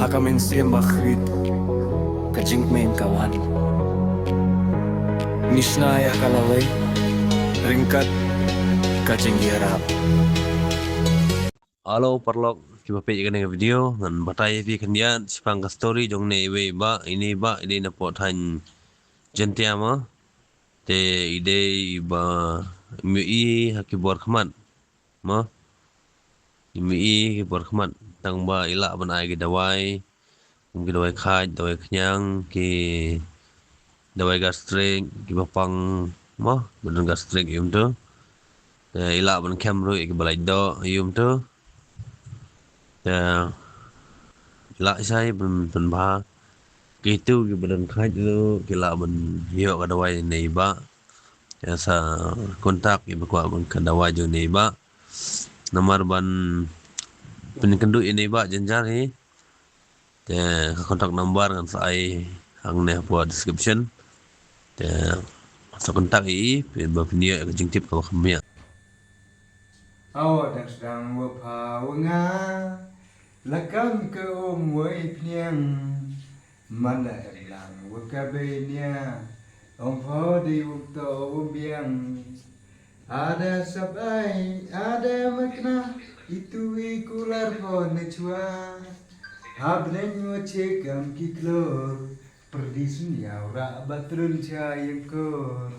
Hakamin siya bakrit Kajing main kawan Nishnaya kalaway Ringkat Kajing girap. Halo Parlok, coba page dengan video ngan batai pi kendian sipang ka story jong ne iwe ba ini na pot han jentia ma te ide ba mi haki bor khman ma mi bor khman tang ba ila ban ai ge dawai mungkin dawai khaj dawai kenyang ki dawai gastrik ki bapang ma badan gastrik yum tu ila ban kamru ki balai do yum tu ya lại sai bên ba cái tu cái bên khai tu cái lạ bên hiệu cái đầu này ba ya sa kontak cái bakwa bên cái đầu jo này ba nomor ban penkendu ini ba jenjar ni ya kontak nomor kan sai hang ne buat description ya sa kontak i bên ba punya ke jengtip ka khamia Awak dan sedang berpawenga Lakam ke umway pniang Mana elang wakabenya Ongho di ukto umbiang Ada sabai, ada makna Itu ikular pon necua Hablen ngocekam kiklor Perdi sunyau rak batrun cayang kor